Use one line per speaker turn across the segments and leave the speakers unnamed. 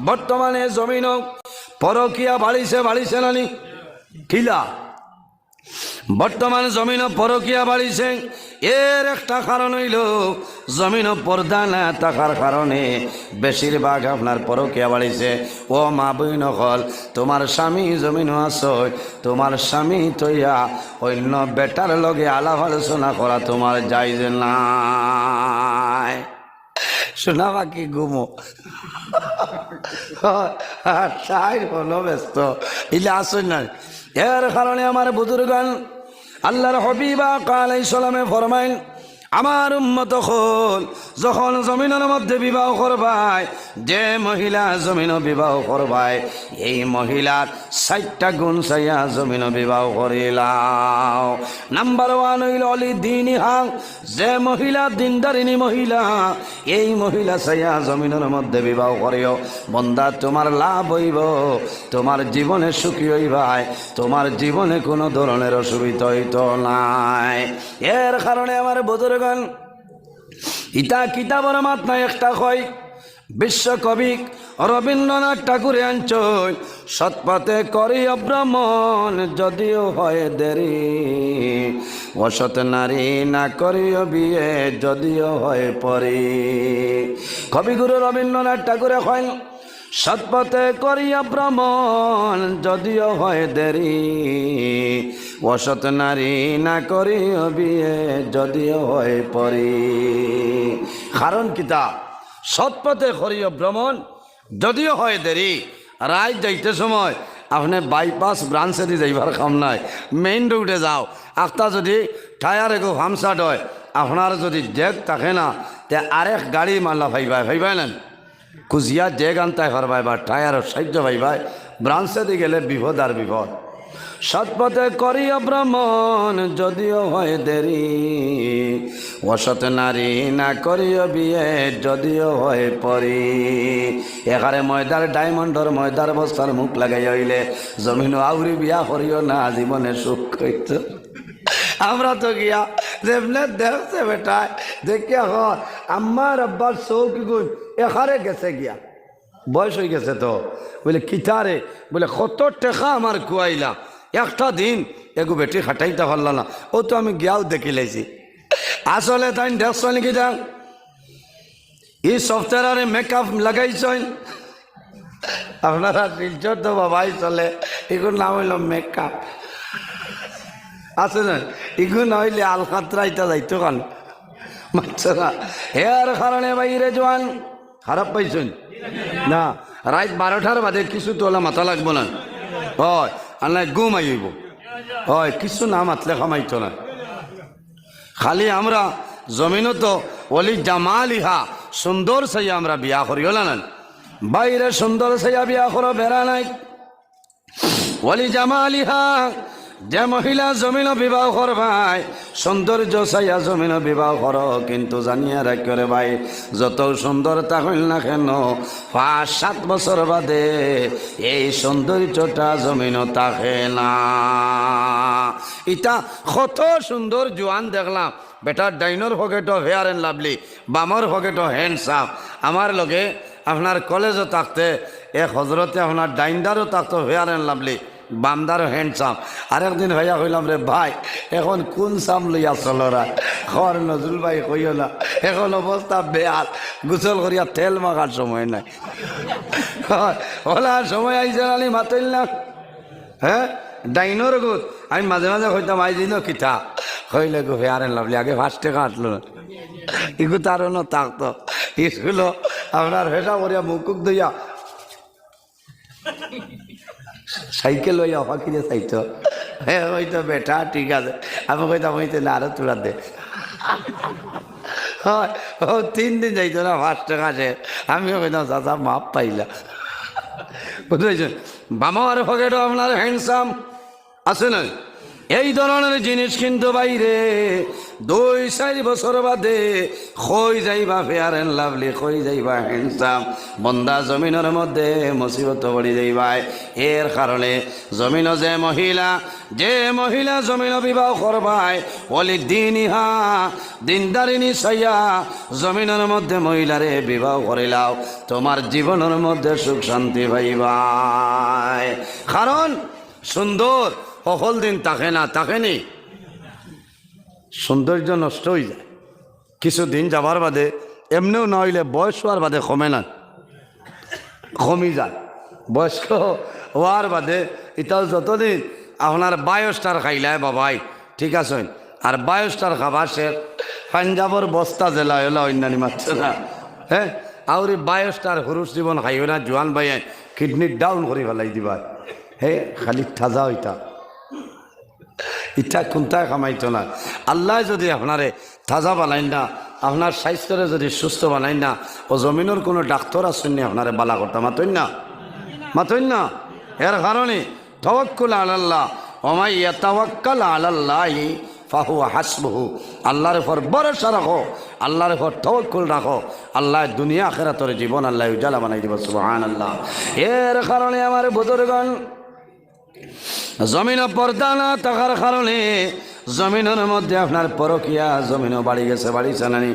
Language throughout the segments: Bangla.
বর্তমানে জমিন পরকিয়া বাড়িছে নানি কিলা বর্তমানে জমিন পরকিয়া বাড়িছে এর একটা কারণ হইল জমিন পর্দা না থাকার কারণে বেশিরভাগ আপনার পরকিয়া বাড়িছে। ও মা বইন হল তোমার স্বামী জমিন আছে, তোমার স্বামী তৈয়া অন্য বেটার লগে আলাপ আলোচনা করা তোমার জায়েজ নাই। শোনা বাকি ঘুমো তাই হলো ব্যস্ত ইলে আসুন না। এর কারণে আমার বুজুর্গান আল্লাহর হবিবা আলাইহিস সালামে ফরমাইন, আমার উম্মত হল যখন জমিনের মধ্যে বিবাহ করবাই, যে মহিলা জমিন বিবাহ করবাই এই মহিলার 60টা গুণ চাইয়া জমিন বিবাহ করিলাও। নাম্বার 1 হইল অলি দিন হাং, যে মহিলা দিনদারিনী মহিলা এই মহিলা চাইয়া জমিনের মধ্যে বিবাহ করিও। বন্দা তোমার লাভ হইব, তোমার জীবনে সুখী হইবাই, তোমার জীবনে কোনো ধরনের অসুবিধা হইত নাই। এর কারণে আমার বুজুর্গ ইতা কিতাবর মাত্রা একটা কয়, বিশ্বকবি রবীন্দ্রনাথ ঠাকুরে আঞ্চল সৎপথে করি অভ্রমণ যদিও হয় দেরি, অসৎ নারী না করিও বিয়ে যদিও হয় পরি। কবিগুরু রবীন্দ্রনাথ ঠাকুরে কয়, সৎপথে করিয়া ভ্রমণ যদিও হয় দেরি, অসৎ নারী না করিও বিয়ে যদিও হয় পরি। কারণ কিতা সৎপথে করিয়া ভ্রমণ যদিও হয় দেরি। রায় যাইতে সময় আপনি বাইপাস ব্রাঞ্চে দিয়ে যাইবার কাম নাই, মেইন রোডে যাও। একটা যদি টায়ার একো হামসাট হয়, আপনার যদি ডেক থাকে না তে আরেক গাড়ি মাল্লা ভাইবাই নেন কুজিয়া ডেক আনতায় পারবাই বা টায়ারের সাহায্য ভাইবাই, ব্রাঞ্চে দিয়ে গেলে বিপদ আর বিপদ। সৎপথে করিয়া ভ্রমণ যদিও হয় দেরি, অসৎ নারী না করিও বিয়ে যদিও হয় পরি। এখানে ময়দার ডায়মন্ডর ময়দার বস্তার মুখ লাগাই হইলে জমিন আউরি বিয়া করিও না, জীবনে সুখ হইত। আমরা তো গিয়া যেমনে দেখছে বেটায় দেখিয়া হর আমার আব্বার চৌকি গুণ এখারে গেছে গিয়া বয়স হয়ে গেছে তো বলে কিতারে বলে কত টেকা আমার কুয়াইলা, একটা দিন এগু বেটি খাটাইতে পারল না। ও তো আমি গিয়াও দেখি লাইছি। আসলে তাই দেখছ নাকি যান এই সফটওয়্যারে মেকআপ লাগাইছেন আপনারা রিলচর তো বাবাই চলে, এগুলোর নাম হইল মেকআপ আছে না, এগুলো না হইলে আলকাতরাইটা যাইতো কান বাচ্চারা। এর কারণে বাইরে জোয়ান খারাপ পাইছেন না, রাত 12টার বাদে কিছু তোলা মাথা লাগবো না, হয় আর নাই ঘুম আইব, হয় কিছু না মাতলে খামাইতো না। খালি আমরা জমিনও তো অলি জামালিহা সুন্দর চাই আমরা বিয়া করিও না, বাইরে সুন্দর চাইয়া বিয়া করো বেড়া নাই। অলি জামালিহা যে মহিলা জমিন বিবাহ করবাই সৌন্দর্য চাইয়া জমিন বিবাহ করো, কিন্তু জানিয়া রাখরে ভাই যত সুন্দর তা হইল না কেন 5-7 বছর বাদে এই সৌন্দর্যটা জমিন থাকে না। ইটা কত সুন্দর জোয়ান দেখলাম, বেটার ডাইনোর পকেটও ফেয়ার এন্ড লাভলি, বামর পকেটও হ্যান্ডসাম। আমার লগে আপনার কলেজও থাকতে এক হজরতে আপনার ডাইনদারও থাকতো ফেয়ার এন্ড লাভলি, বামদার হ্যান্ডসাম। আরেকদিন ভাইয়া কইলাম রে ভাই এখন কোন সাম লইয়া চলরা, খর নজরুল ভাই কইও না এখন অবস্থা বেয়াল, গোসল করিয়া তেল মাখার সময় নাই। ওলার সময় আইসে আলি মাতইল না, হ্যাঁ ডাইনোর গুত আমি মাঝে মাঝে কইতাম আই দিন কিতা কইলে গো ফেয়ার এন্ড লাভলি আগে 5 টাকা আটলো না, ইগু তারও না থাকতো স্কুল আপনার ভেসা করিয়া মুকুক দইয়া সাইকেল লইয়া ফাঁকিরে চাইতো, হ্যাঁ হয়তো বেটা ঠিক আছে। আমি কইতাম হইতে না আরো তোরা দে, হয় ও 3 দিন যাইতো না 5 টাকা সে। আমিও কইতাম দাদা মাপ পাইলা, বুঝতে পারছেন। বামার পকেটও আপনার হ্যান্ডসাম আছে না, এই ধরনের জিনিস কিন্তু বাইরে 2-4 বছর বাদে খই যাইবা ফেয়ার এন্ড লাভলি, খই যাইবা হ্যান্ডসাম, বন্দা জমিনের মধ্যে মুসিবত পড়ি যাইবাই। এর কারণে জমিন যে মহিলা জমিন বিবাহ করবাই বলি দিন ইহা দিনদারিনী সাইয়া জমিনের মধ্যে মহিলারে বিবাহ করিলাও, তোমার জীবনের মধ্যে সুখ শান্তি পাইবাই। কারণ সুন্দর সকল দিন থাকে না, থাকেনি, সৌন্দর্য নষ্ট হয়ে যায় কিছুদিন যাবার বাদে। এমনিও না হইলে বয়স হওয়ার বাদে কমে না, কমি যায় বয়স্ক হওয়ার বাদে। এটাও যতদিন আপনার বায়োস্টার খাইলায় বাবাই ঠিক আছে, আর বায়োস্টার খাবার সে পাঞ্জাবর বস্তা জেলা হলো অন্যান্য মাত্র না। হ্যাঁ, আর বায়োস্টার হরুষ জীবন খাইও না, জোয়ান ভাইয়ে কিডনি ডাউন করে ফেলাই দিবা। হে খালি ঠাজা হইতা, ইটা কোনটায় কামাইতো না। আল্লাহ যদি আপনারে তাজা বানাই না, আপনার স্বাস্থ্যরে যদি সুস্থ বানাই না, ও জমিনের কোনো ডাক্তার আসেন নি আপনারে বালা করতে মাতইন না। এর কারণে তাওয়াক্কুল আলাল্লাহ, ওমাই ইয়াতাওয়াক্কাল আলাল্লাহি ফাহুয়া হাসবুহু, আল্লাহর উপর ভরসা রাখো, আল্লাহর উপর তাওয়াক্কুল রাখো, আল্লাহ দুনিয়া আখিরাতের জীবন আল্লাহ উজালা বানাই দিব। সুবহানাল্লাহ। এর কারণে আমার বুজুর্গণ জমিন পর্দা না থাকার কারণে জমিনের মধ্যে আপনার পরকিয়া জমিনও বাড়ি গেছে, বাড়িছে নানি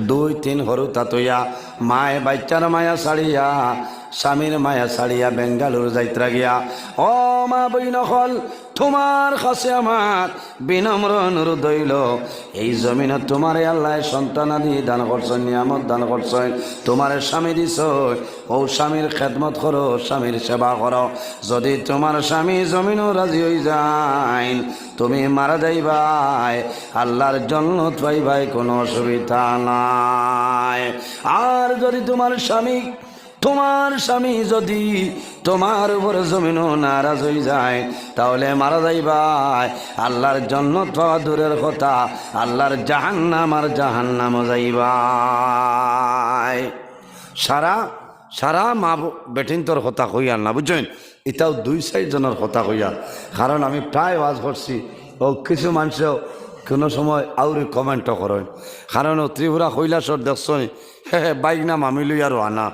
2-3 হরু তাতইয়া মায় বাচ্চার মায়া ছাড়িয়া স্বামীর মায়া ছাড়িয়া বেঙ্গালুরু যাইত্রা গিয়া। ও মা বইন হল, তোমার কাছে আমার বিনম্র অনুরোধ হইল, এই জমিনে তোমার আল্লাহ সন্তানাদি দান করছেন, নিয়ামত দান করছেন, তোমার স্বামী দিছ, ও স্বামীর খেদমত করো, স্বামীর সেবা করো। যদি তোমার স্বামী জমিনও রাজি হয়ে যায়, তুমি মারা যাইবাই, আল্লাহর জান্নাত পাইবাই, কোনো অসুবিধা নাই। আর যদি তোমার স্বামী যদি তোমার উপর জমিনও নারাজ হয়ে যায়, তাহলে মারা যাইবাই, আল্লাহর জান্নাত পাওয়া দূরের কথা, আল্লাহর জাহান্নামও যাইবাই। সারা মা বেটিনতর কথা কইয়ার না, বুঝছেন? এটাও 2-4 জনের কথা কইয়ার। কারণ আমি প্রায় ওয়াজ করছি, ও কিছু মানুষও কোনো সময় আউরি কমেন্টও করেন। কারণ ও ত্রিপুরা কৈলাসর দেখছেন, বাইক না মামি লই আর আনা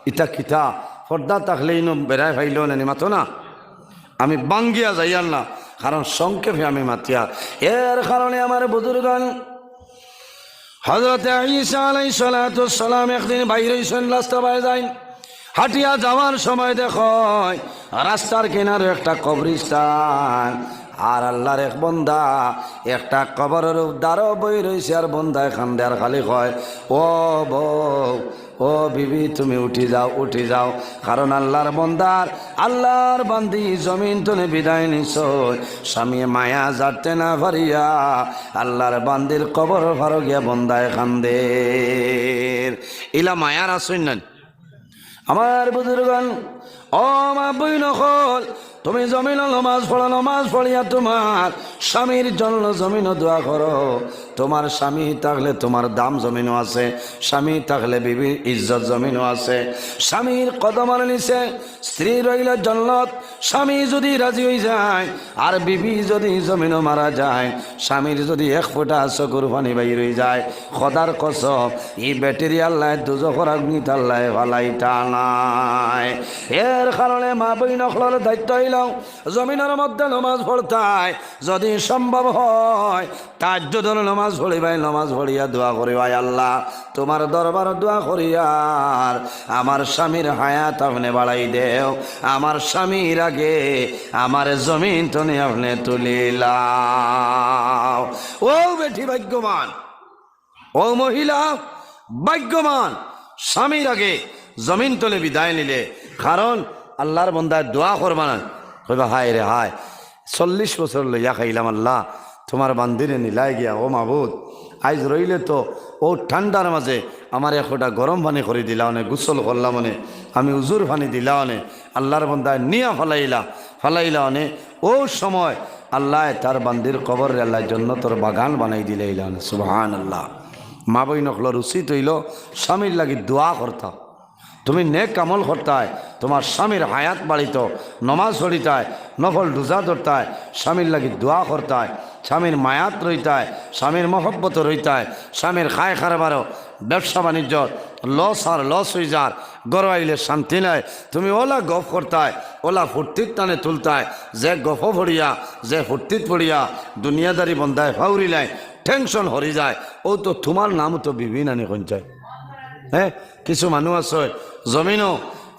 ইটা কিতা পর্দা থাকলেই বেড়াই ফাইলেও নেনি মাতো না, আমি বাঙ্গিয়া যাইয়ার না, কারণ সংক্ষেপে আমি মাতিয়া। এর কারণে আমার বুজুর্গণ হযরত ঈসা আলাইহিস সালাতু ওয়াস সালাম একদিন বাইরে হইছেন, রাস্তা বাইরে যাই, হাঁটিয়া যাওয়ার সময় দেখো রাস্তার কিনারে একটা কবরস্থান, আর আল্লাহর এক বন্দা একটা কবরের দ্বারও বই রয়েছে, আর বন্দা এখান দেয়ার খালি কয়, ও বউ, ও বিবি, তুমি উঠি যাও, কারণ আল্লাহর বান্দি জমিন তনে বিদায় নিছ, স্বামী মায়া জারতে না পারিয়া আল্লাহর বান্দির কবর ফারো গিয়া বন্দা এখান দে। ইলা মায়ার আসুন না আমার বুজুর্গণ। ও মা বই নকল, তুমি জমিন নমাজ পড়িয়া তোমার স্বামীর জন্য জমিনও দোয়া করো। তোমার স্বামী থাকলে তোমার দাম জমিনও আছে, স্বামী থাকলে বিবির ইজ্জত জমিনও আছে। স্বামীর কদমের নিচে স্ত্রী রইল জান্নাত। স্বামী যদি রাজি হয়ে যায় আর বিবি যদি জমিনও মারা যায়, স্বামীর যদি 1 ফোঁটা চকুর পানি বাইর হয়ে যায়, খোদার কসম এই ব্যাটারি আল্লাহ দুজখের অগ্নিতে আল্লাহ ভালাইতা নাই। এর কারণে মা বই নকলের দায়িত্ব হইল জমিনের মধ্যে নমাজ পড়তায়, যদি সম্ভব হয় তাহাজ্জুদের নমাজ পড়িবাই, নমাজ পড়িয়া দোয়া করিবাই, আল্লাহ তোমার দরবার দোয়া করিয়ার আমার স্বামীর হায়াত আপনি বাড়াই দেও, আমার স্বামীর আগে আমার জমিন তনে আপনি তুলিলাও। ও বেটি ভাগ্যবান, ও মহিলা ভাগ্যবান, স্বামীর আগে জমিন তলে বিদায় নিলে। কারণ আল্লাহর বন্দায় দোয়া করবা না, কইবা হায় রে হায় 40 বছর লইয়া খাইলাম, আল্লাহ তোমার বান্দিরে নিলাই গিয়া, ও মাবুদ আইজ রইলে তো ও ঠান্ডার মাঝে আমার 1 ফোঁটা গরম পানি করে দিলা, অনে গোসল করলাম, অনে আমি উজুর পানি দিলা, অনে আল্লাহর বন্দায় নিয়া ফালাইলা অনে। ও সময় আল্লাহ তার বান্দির কবর আল্লাহ জান্নাতের বাগান বানাই দিলাইলা। সুবহানাল্লাহ। মা বই নকলর উচিত হইল স্বামীর লাগি দোয়া করতা, তুমি নেক আমল করতায়, তোমার স্বামীর হায়াত বাড়িত, নমাজ পড়িতায়, নফল রোজা ধরতায়, স্বামীর লাগি দোয়া করতায়, স্বামীর মায়াত রইতায়, স্বামীর মহব্বত রইতায়, স্বামীর খায় খারবারও ব্যবসা বাণিজ্য লস আর লস হয়ে যার, গড় আইলে শান্তি নাই। তুমি ওলা গফ করতায়, ওলা ফুর্তির টানে তুলতায়, যে গফ ভরিয়া যে ফুর্তিত পড়িয়া দুনিয়াদারি বন্ধায় ফাউরিলায় টেনশন হরি যায়, ও তো তোমার নামও তো বিভিন্ন আনি কঞ্চায়। হ্যাঁ, কিছু মানুষ আছে জমিনও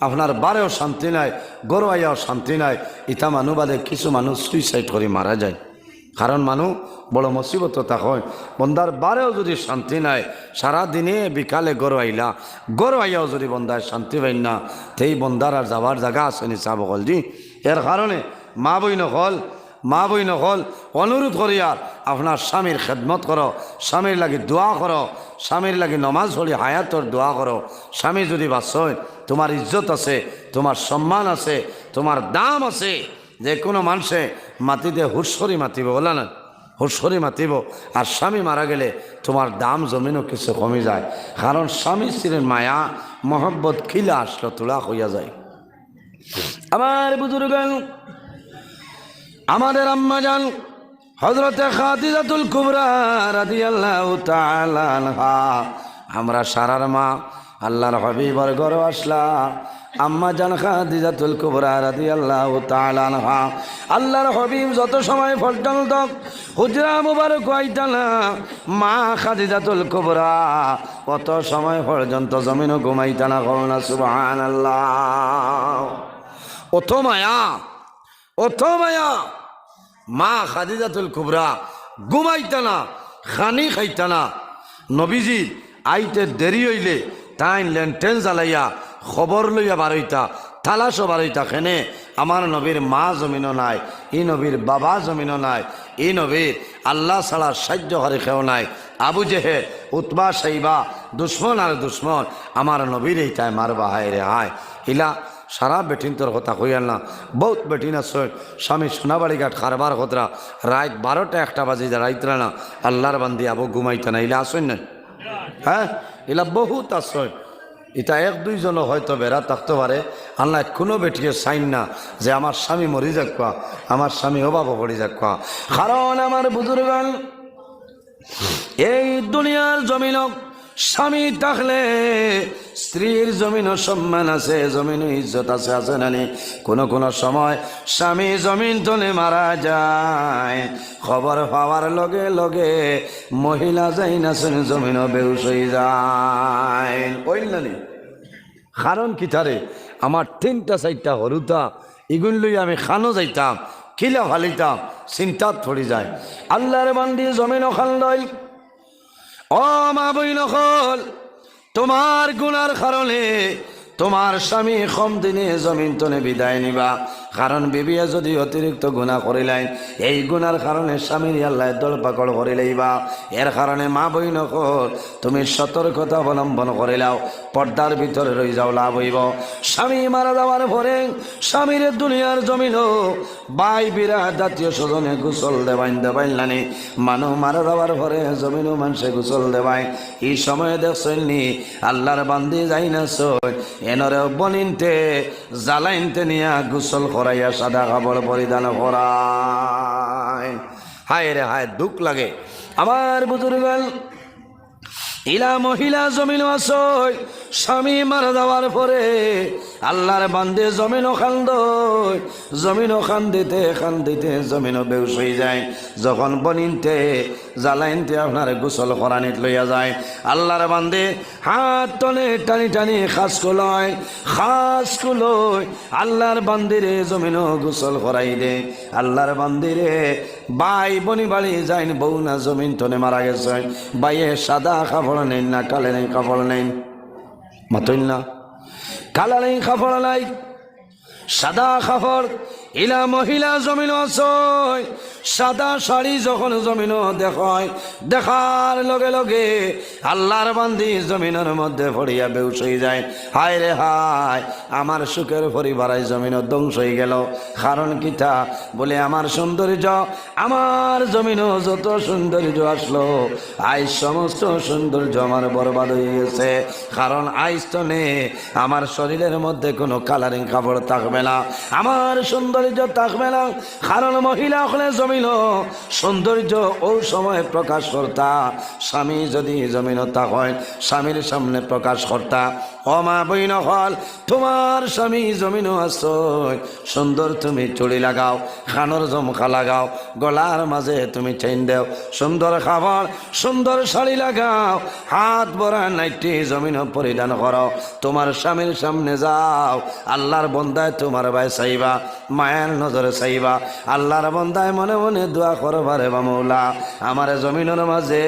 আপনার বারেও শান্তি নাই, গড় আইয়াও শান্তি নাই। ইটা মানুষ বাদে কিছু মানুষ সুইসাইড করে মারা যায়। কারণ মানুষ বড় মুসিবত হয়, বন্দার বারেও যদি শান্তি নাই, সারাদিনে বিকালে গড় আইলা, গড় আইয়াও যদি বন্দায় শান্তি পাই না, সেই বন্দার আর যাবার জায়গা আছে নি চাব কল জি। এর কারণে মা বই নকল অনুরোধ করি আর আপনার স্বামীর খেদমত করো, স্বামীর লাগি দোয়া করো, স্বামীর লাগি নমাজ পড়ি হায়াতর দোয়া করো। স্বামী যদি বাঁচয়, তোমার ইজ্জত আছে, তোমার সম্মান আছে, তোমার দাম আছে। যে কোনো মানুষে মাটিতে হুঁশরি মাতিব, বলা না হুঁশরি মাতিব। আর স্বামী মারা গেলে তোমার দাম জমিনও কিছু কমে যায়। কারণ স্বামী স্ত্রীর মায়া মহব্বত খিলা আসলো তোলা হইয়া যায়। আমার বুজুর্গান, আমাদের আম্মা জান হযরতে খাদিজাতুল কুবরা রাদিয়াল্লাহু তাআলা আনহা, আমরা সারার মা আল্লাহর হাবিবের ঘরে আসলা। আম্মা জান খাদিজাতুল কুবরা রাদিয়াল্লাহু তাআলা আনহা, আল্লাহর হাবিব যত সময় পর্যন্ত হুজরা মুবারক আইতা না, মা খাদিজাতুল কুবরা কত সময় পর্যন্ত জমিনও ঘুমাইতা না। করোনা সুবহানাল্লাহ। অত মায়া মা খাদিজাতুল কুবরা ঘুমাইতা না, খানি খাইতা না। নবীজি আইতে দেরি হইলে তাই লেনটেন জ্বালাইয়া খবর লইয়া বারইতা, তালাশও বারইতা। খেনে আমার নবীর মা জমিনও নাই, ই নবীর বাবা জমিনও নাই, ই নবীর আল্লাহ ছাড়া সাহায্য হারি খেও নাই। আবু জেহেল, উতবা, সাইবা, দুশ্মন আর দুশ্মন আমার নবীর এইটাই মারবা। হায় রে হায়, ইলা সারা বেটিন তোর কথা কইয়াল না। বহুত বেটিন আছে স্বামী সোনাবাড়ি ঘাট খারবার খতরা রাত 12টা-1টা বাজে রাইতরা না, আল্লাহর বান্দি আবু ঘুমাইতে না। ইলা আসেন না? হ্যাঁ, ইলা বহুত আছে। এটা 1-2 হয়তো বেড়া থাকতে পারে। আল্লাহ কোনো বেটিকে চাইন না যে আমার স্বামী মরি যাক, আমার স্বামী অভাব পড়ি যাক। কারণ আমার বুজুর্গান, এই দুনিয়ার জমিন স্বামী থাকলে স্ত্রীর জমিনও সম্মান আছে, জমিনও ইজ্জত আছে, আছে নানি? কোনো সময় স্বামী জমিন তলে মারা যায়, খবর পাওয়ার লগে লগে মহিলা যাই না জমিনও বেউস হয়ে যায়। ওই নানি কারণ কি তারে আমার 3টা-4টা হরুতা ইগুন লই আমি খানো যাইতাম, কিলা ফালিতাম, চিন্তাত পড়ি যায়। আল্লাহর বান্দি জমিনও খান লই। ও মা বই নকল, তোমার গুনার কারণে তোমার স্বামী কম দিনে জমিন তনে বিদায় নিবা। কারণ বিবিয়া যদি অতিরিক্ত গুণা করিলেন, এই গুনার কারণে স্বামীর আল্লাহ দল পাকড় করিলেইবা। এর কারণে মা বই নকল, তুমি সতর্কতা অবলম্বন করিলাও, পর্দার ভিতরে রই যাও, লাভ হইব। স্বামী মারা যাওয়ার পরে স্বামীর দুনিয়ার জমিন বাই বিরা জাতীয় স্বজনে গোসল দেবাইন নানি। মানুষ মারা যাওয়ার পরে জমিনও মানুষে গোসল দেবাই। এই সময় দেখছেন নি আল্লাহর বান্দি যাই না এনরে বনিনতে জ্বালাইনতে নিয়া গোসল করাইয়া সাদা কাপড় পরিধান করায়। হায় রে হায়, দুঃখ লাগে আমার বুজুর্গান। ইলা মহিলা জমিন আসয়, স্বামী মারা যাওয়ার পরে আল্লাহর বান্দে জমিনও খান্দিতে জমিনও বেউস হয়ে যায়। যখন বনিনতে জ্বালাইনতে আপনার গোসল করানিত লইয়া যায়, আল্লাহর বান্দে হাত তলে টানি খাসকুলয় আল্লাহর বান্দিরে জমিনও গোসল করাই দে। আল্লাহর বান্দিরে বাই বনি বাড়ি যাইন, বউ না জমিন তনে মারা গেছে, বাইয়ে সাদা কাপড় নেই না কালে নেই কাপড় নেই, মাতইন না কালা নেই কাপড় নাই, সাদা কাপড় ইলা মহিলা জমিন আসয় সাদা শাড়ি যখন জমিন দেখায় দেখার লগে লগে আল্লাহর বান্দি জমিনের মধ্যে পড়িয়া বেউস হয়ে যায়। হায় রে হায়, আমার সুখের পরিবার জমিন ধ্বংস হয়ে গেল। কারণ কিতা বলে আমার সৌন্দর্য, আমার জমিন যত সৌন্দর্য আসলো আইস সমস্ত সৌন্দর্য আমার বরবাদ হয়ে গেছে। কারণ আইস তো নেই, আমার শরীরের মধ্যে কোনো কালারিং কাপড় থাকবে না, আমার সৌন্দর্য থাকবে না। কারণ মহিলা হলে জমিন সৌন্দর্য ও সময় প্রকাশ করতা, স্বামী যদি জমিন হয় স্বামীর সামনে প্রকাশ করতা। ও মা বইন হল, তোমার স্বামী জমিন আসয় সুন্দর তুমি চুড়ি লাগাও, খানোর জমখা লাগাও, গলার মাঝে তুমি চেইন দেও, সুন্দর খাবার সুন্দর শাড়ি লাগাও, হাত ভরা নাইটি জমিন পরিধান করো, তোমার স্বামীর সামনে যাও। আল্লাহর বন্দায় তোমার ভাই চাইবা, মায়ের নজরে চাইবা। আল্লাহর বন্দায় মনে মনে দোয়া করবারে বা মৌলা আমার জমিনের মাঝে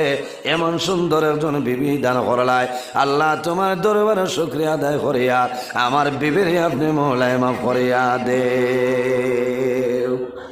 এমন সুন্দর একজন বিবি দান করলাই। আল্লাহ তোমার দরবারে শুকরিয়া আদায় করিয়া আমার বিবির আপনি মৌলায় মাফ করিয়া দে।